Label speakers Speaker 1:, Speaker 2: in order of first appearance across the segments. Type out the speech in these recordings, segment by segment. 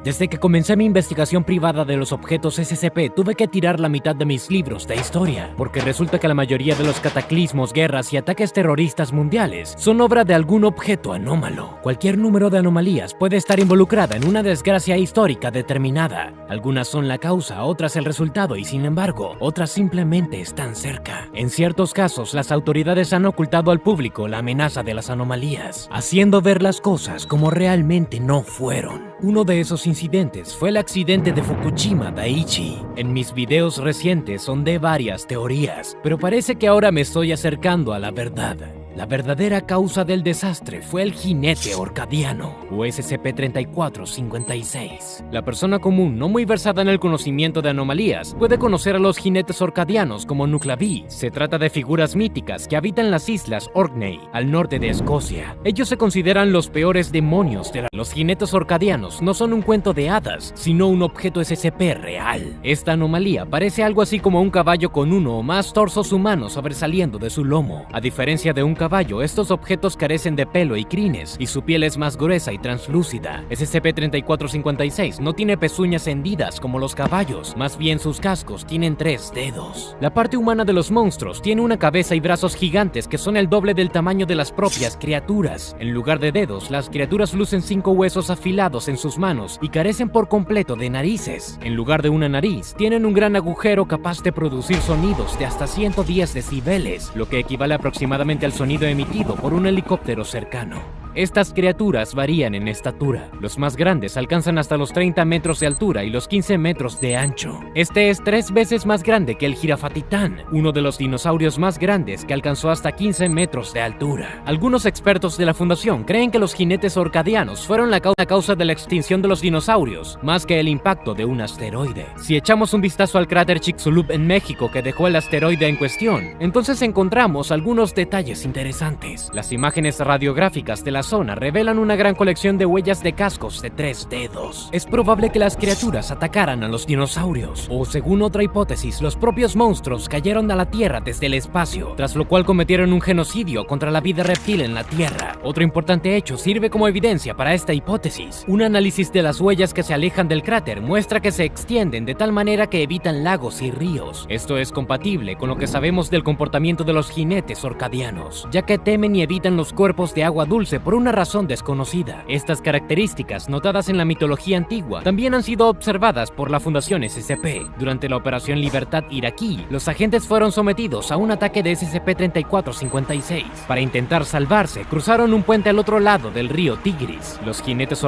Speaker 1: Desde que comencé mi investigación privada de los objetos SCP, tuve que tirar la mitad de mis libros de historia, porque resulta que la mayoría de los cataclismos, guerras y ataques terroristas mundiales son obra de algún objeto anómalo. Cualquier número de anomalías puede estar involucrada en una desgracia histórica determinada. Algunas son la causa, otras el resultado y, sin embargo, otras simplemente están cerca. En ciertos casos, las autoridades han ocultado al público la amenaza de las anomalías, haciendo ver las cosas como realmente no fueron. Uno de esos incidentes fue el accidente de Fukushima Daiichi. En mis videos recientes sondé varias teorías, pero parece que ahora me estoy acercando a la verdad. La verdadera causa del desastre fue el jinete orcadiano, o SCP-3456. La persona común, no muy versada en el conocimiento de anomalías, puede conocer a los jinetes orcadianos como Nuclavee. Se trata de figuras míticas que habitan las islas Orkney, al norte de Escocia. Ellos se consideran los peores demonios de Los jinetes orcadianos no son un cuento de hadas, sino un objeto SCP real. Esta anomalía parece algo así como un caballo con uno o más torsos humanos sobresaliendo de su lomo. A diferencia de un caballo, estos objetos carecen de pelo y crines, y su piel es más gruesa y translúcida. SCP-3456 no tiene pezuñas hendidas como los caballos, más bien sus cascos tienen 3 dedos. La parte humana de los monstruos tiene una cabeza y brazos gigantes que son el doble del tamaño de las propias criaturas. En lugar de dedos, las criaturas lucen 5 huesos afilados en sus manos y carecen por completo de narices. En lugar de una nariz, tienen un gran agujero capaz de producir sonidos de hasta 110 decibeles, lo que equivale aproximadamente al sonido emitido por un helicóptero cercano. Estas criaturas varían en estatura. Los más grandes alcanzan hasta los 30 metros de altura y los 15 metros de ancho. Este es 3 veces más grande que el Girafatitán, uno de los dinosaurios más grandes que alcanzó hasta 15 metros de altura. Algunos expertos de la Fundación creen que los jinetes orcadianos fueron la causa de la extinción de los dinosaurios, más que el impacto de un asteroide. Si echamos un vistazo al cráter Chicxulub en México que dejó el asteroide en cuestión, entonces encontramos algunos detalles interesantes. Las imágenes radiográficas de la zona revelan una gran colección de huellas de cascos de 3 dedos. Es probable que las criaturas atacaran a los dinosaurios, o según otra hipótesis, los propios monstruos cayeron a la Tierra desde el espacio, tras lo cual cometieron un genocidio contra la vida reptil en la Tierra. Otro importante hecho sirve como evidencia para esta hipótesis. Un análisis de las huellas que se alejan del cráter muestra que se extienden de tal manera que evitan lagos y ríos. Esto es compatible con lo que sabemos del comportamiento de los jinetes orcadianos, ya que temen y evitan los cuerpos de agua dulce por una razón desconocida. Estas características, notadas en la mitología antigua, también han sido observadas por la Fundación SCP. Durante la Operación Libertad iraquí, los agentes fueron sometidos a un ataque de SCP-3456. Para intentar salvarse, cruzaron un puente al otro lado del río Tigris. Los jinetes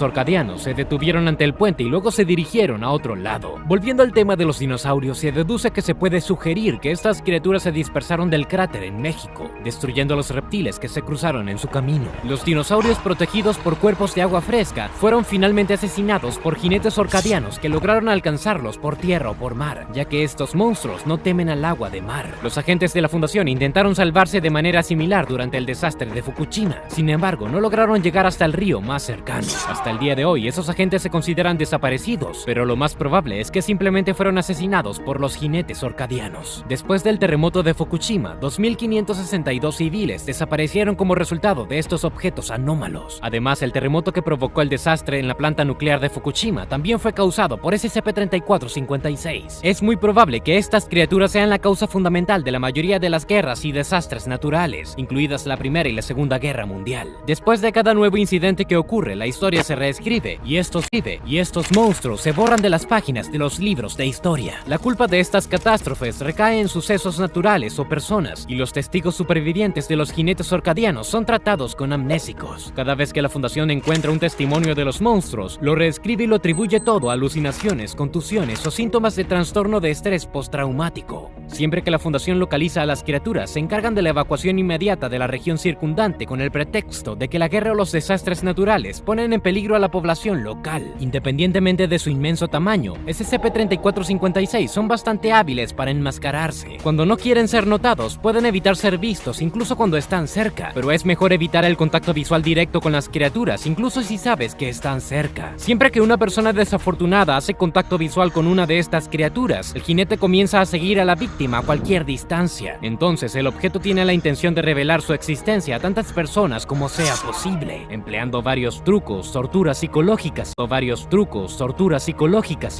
Speaker 1: orcadianos se detuvieron ante el puente y luego se dirigieron a otro lado. Volviendo al tema de los dinosaurios, se deduce que se puede sugerir que estas criaturas se dispersaron del cráter en México, destruyendo a los reptiles que se cruzaron en su camino. Los dinosaurios protegidos por cuerpos de agua fresca fueron finalmente asesinados por jinetes orcadianos que lograron alcanzarlos por tierra o por mar, ya que estos monstruos no temen al agua de mar. Los agentes de la Fundación intentaron salvarse de manera similar durante el desastre de Fukushima. Sin embargo, no lograron llegar hasta el río más cercano. Hasta el día de hoy, esos agentes se consideran desaparecidos, pero lo más probable es que simplemente fueron asesinados por los jinetes orcadianos. Después del terremoto de Fukushima, 2.562 civiles desaparecieron como resultado de estos objetos anómalos. Además, el terremoto que provocó el desastre en la planta nuclear de Fukushima también fue causado por SCP-3456. Es muy probable que estas criaturas sean la causa fundamental de la mayoría de las guerras y desastres naturales, incluidas la Primera y la Segunda Guerra Mundial. Después de cada nuevo incidente que ocurre, la historia se reescribe y estos monstruos se borran de las páginas de los libros de historia. La culpa de estas catástrofes recae en sucesos naturales o personas, y los testigos supervivientes de los jinetes orcadianos son tratados con amnésicos. Cada vez que la Fundación encuentra un testimonio de los monstruos, lo reescribe y lo atribuye todo a alucinaciones, contusiones o síntomas de trastorno de estrés postraumático. Siempre que la Fundación localiza a las criaturas, se encargan de la evacuación inmediata de la región circundante con el pretexto de que la guerra o los desastres naturales ponen en peligro a la población local. Independientemente de su inmenso tamaño, SCP-3456 son bastante hábiles para enmascararse. Cuando no quieren ser notados, pueden evitar ser vistos incluso cuando están cerca, pero es mejor evitar el contacto visual directo con las criaturas, incluso si sabes que están cerca. Siempre que una persona desafortunada hace contacto visual con una de estas criaturas, el jinete comienza a seguir a la víctima a cualquier distancia. Entonces, el objeto tiene la intención de revelar su existencia a tantas personas como sea posible, empleando varios trucos, torturas psicológicas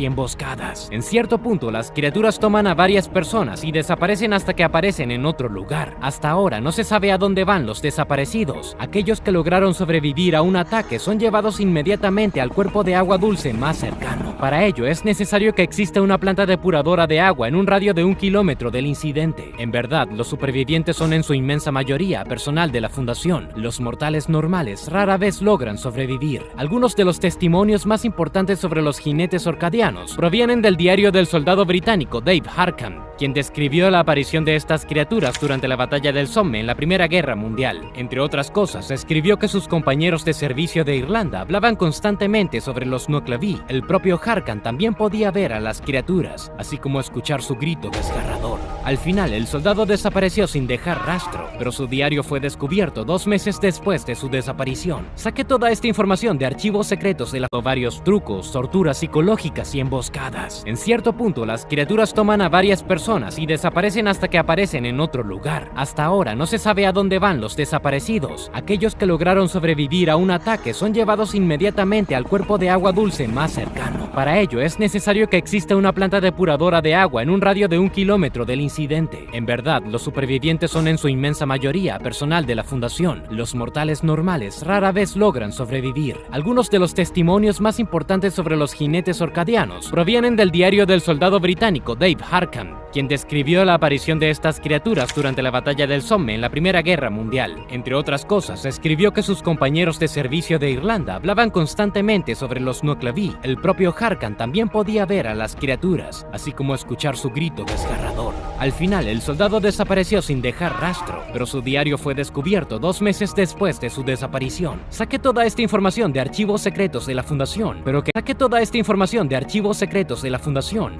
Speaker 1: y emboscadas. En cierto punto, las criaturas toman a varias personas y desaparecen hasta que aparecen en otro lugar. Hasta ahora no se sabe a dónde van los desaparecidos. Aquellos que lograron sobrevivir a un ataque son llevados inmediatamente al cuerpo de agua dulce más cercano. Para ello es necesario que exista una planta depuradora de agua en un radio de 1 kilómetro del incidente. En verdad, los supervivientes son en su inmensa mayoría personal de la fundación. Los mortales normales rara vez logran sobrevivir. Algunos de los testimonios más importantes sobre los jinetes orcadianos provienen del diario del soldado británico Dave Harkham, quien describió la aparición de estas criaturas durante la batalla del Somme en la Primera Guerra Mundial. Entre otras cosas, escribió que sus compañeros de servicio de Irlanda hablaban constantemente sobre los Nuclevi. El propio Harkham también podía ver a las criaturas, así como escuchar su grito desgarrador. Al final, el soldado desapareció sin dejar rastro, pero su diario fue descubierto 2 meses después de su desaparición. Saqué toda esta información de archivos secretos de varios trucos, torturas psicológicas y emboscadas. En cierto punto, las criaturas toman a varias personas y desaparecen hasta que aparecen en otro lugar. Hasta ahora no se sabe a dónde van los desaparecidos. Aquellos que lograron sobrevivir a un ataque son llevados inmediatamente al cuerpo de agua dulce más cercano. Para ello es necesario que exista una planta depuradora de agua en un radio de 1 kilómetro del incidente. En verdad, los supervivientes son en su inmensa mayoría personal de la fundación. Los mortales normales rara vez logran sobrevivir. Algunos de los testimonios más importantes sobre los jinetes orcadianos provienen del diario del soldado británico Dave Harkham, quien describió la aparición de estas criaturas durante la batalla del Somme en la Primera Guerra Mundial. Entre otras cosas, escribió que sus compañeros de servicio de Irlanda hablaban constantemente sobre los Nuclevi. El propio Harkham también podía ver a las criaturas, así como escuchar su grito desgarrador. Al final, el soldado desapareció sin dejar rastro, pero su diario fue descubierto 2 meses después de su desaparición. Saqué toda esta información de archivos secretos de la Fundación,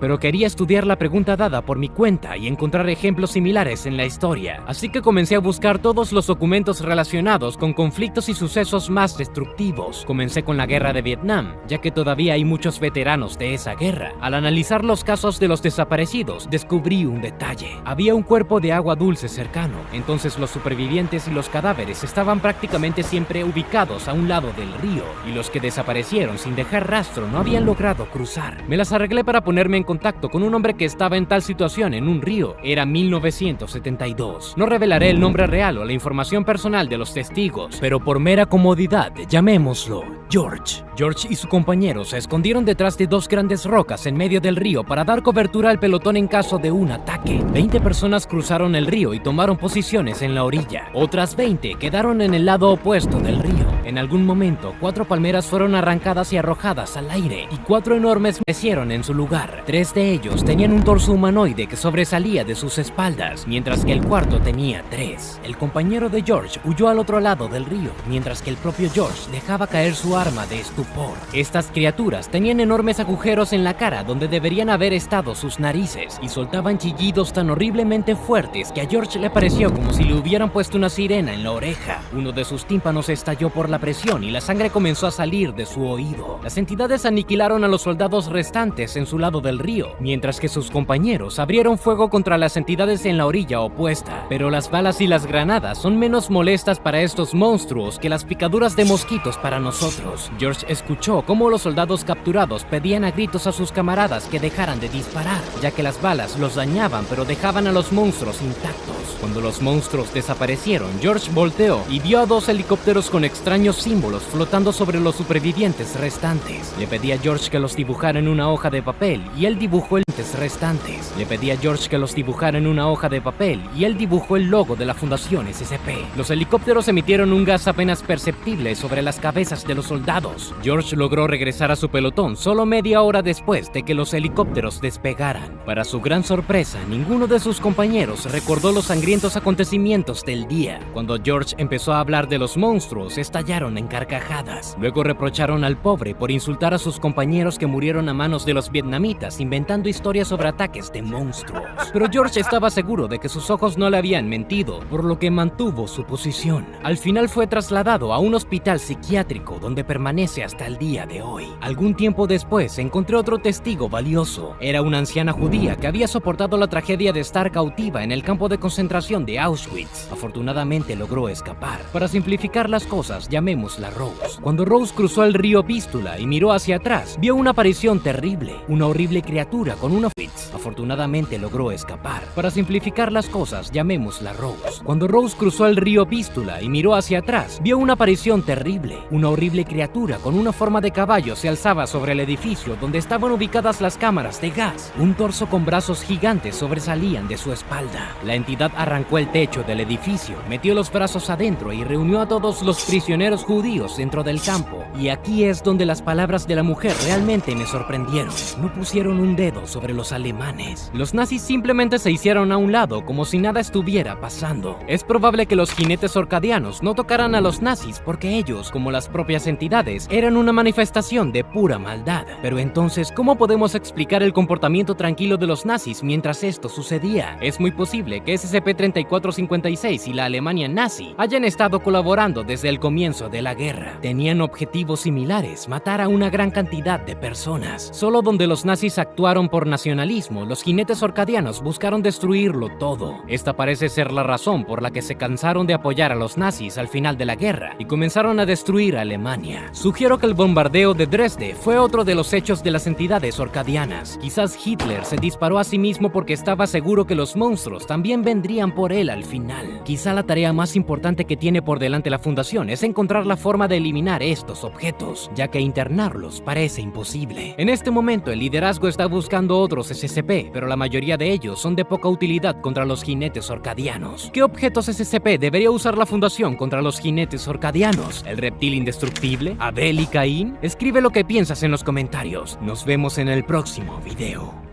Speaker 1: pero quería estudiar la pregunta dada por mi cuenta y encontrar ejemplos similares en la historia. Así que comencé a buscar todos los documentos relacionados con conflictos y sucesos más destructivos. Comencé con la guerra de Vietnam, ya que todavía hay muchos veteranos de esa guerra. Al analizar los casos de los desaparecidos, descubrí un detalle. Había un cuerpo de agua dulce cercano, entonces los supervivientes y los cadáveres estaban prácticamente siempre ubicados a un lado del río, y los que desaparecieron sin dejar rastro no habían logrado cruzar. Me las arreglé para ponerme en contacto con un hombre que estaba en tal situación en un río. Era 1972. No revelaré el nombre real o la información personal de los testigos, pero por mera comodidad, llamémoslo George. George y su compañero se escondieron detrás de 2 grandes rocas en medio del río para dar cobertura al pelotón en caso de un ataque. 20 personas cruzaron el río y tomaron posiciones en la orilla. Otras 20 quedaron en el lado opuesto del río. En algún momento, 4 palmeras fueron arrancadas y arrojadas al aire, y 4 enormes crecieron en su lugar. 3 de ellos tenían un torso humanoide que sobresalía de sus espaldas, mientras que el cuarto tenía 3. El compañero de George huyó al otro lado del río, mientras que el propio George dejaba caer su arma de estupor. Estas criaturas tenían enormes agujeros en la cara donde deberían haber estado sus narices, y soltaban chillidos tan horriblemente fuertes que a George le pareció como si le hubieran puesto una sirena en la oreja. Uno de sus tímpanos estalló por la presión y la sangre comenzó a salir de su oído. Las entidades aniquilaron a los soldados restantes en su lado del río, mientras que sus compañeros abrieron fuego contra las entidades en la orilla opuesta. Pero las balas y las granadas son menos molestas para estos monstruos que las picaduras de mosquitos para nosotros. George escuchó cómo los soldados capturados pedían a gritos a sus camaradas que dejaran de disparar, ya que las balas los dañaban pero dejaban a los monstruos intactos. Cuando los monstruos desaparecieron, George volteó y vio a 2 helicópteros con extraños símbolos flotando sobre los supervivientes restantes. Le pedí a George que los dibujara en una hoja de papel y él dibujó restantes. Le pedí a George que los dibujara en una hoja de papel y él dibujó el logo de la Fundación SCP. Los helicópteros emitieron un gas apenas perceptible sobre las cabezas de los soldados. George logró regresar a su pelotón solo media hora después de que los helicópteros despegaran. Para su gran sorpresa, ninguno de sus compañeros recordó los sangrientos acontecimientos del día. Cuando George empezó a hablar de los monstruos, estallaron estallaron en carcajadas. Luego reprocharon al pobre por insultar a sus compañeros que murieron a manos de los vietnamitas, inventando historias sobre ataques de monstruos. Pero George estaba seguro de que sus ojos no le habían mentido, por lo que mantuvo su posición. Al final fue trasladado a un hospital psiquiátrico donde permanece hasta el día de hoy. Algún tiempo después encontré otro testigo valioso. Era una anciana judía que había soportado la tragedia de estar cautiva en el campo de concentración de Auschwitz. Afortunadamente logró escapar. Para simplificar las cosas, llamémosla Rose. Cuando Rose cruzó el río Vístula y miró hacia atrás, vio una aparición terrible, una horrible criatura con una Afortunadamente logró escapar. Para simplificar las cosas, llamémosla Rose. Cuando Rose cruzó el río Vístula y miró hacia atrás, vio una aparición terrible, una horrible criatura con una forma de caballo se alzaba sobre el edificio donde estaban ubicadas las cámaras de gas. Un torso con brazos gigantes sobresalían de su espalda. La entidad arrancó el techo del edificio, metió los brazos adentro y reunió a todos los prisioneros judíos dentro del campo. Y aquí es donde las palabras de la mujer realmente me sorprendieron. No pusieron un dedo sobre los alemanes. Los nazis simplemente se hicieron a un lado como si nada estuviera pasando. Es probable que los jinetes orcadianos no tocaran a los nazis porque ellos, como las propias entidades, eran una manifestación de pura maldad. Pero entonces, ¿cómo podemos explicar el comportamiento tranquilo de los nazis mientras esto sucedía? Es muy posible que SCP-3456 y la Alemania nazi hayan estado colaborando desde el comienzo de la guerra. Tenían objetivos similares, matar a una gran cantidad de personas. Solo donde los nazis actuaron por nacionalismo, los jinetes orcadianos buscaron destruirlo todo. Esta parece ser la razón por la que se cansaron de apoyar a los nazis al final de la guerra y comenzaron a destruir a Alemania. Sugiero que el bombardeo de Dresde fue otro de los hechos de las entidades orcadianas. Quizás Hitler se disparó a sí mismo porque estaba seguro que los monstruos también vendrían por él al final. Quizá la tarea más importante que tiene por delante la Fundación es encontrar la forma de eliminar estos objetos, ya que internarlos parece imposible. En este momento el liderazgo está buscando otros SCP, pero la mayoría de ellos son de poca utilidad contra los jinetes orcadianos. ¿Qué objetos SCP debería usar la Fundación contra los jinetes orcadianos? ¿El reptil indestructible? ¿Abel y Caín? Escribe lo que piensas en los comentarios. Nos vemos en el próximo video.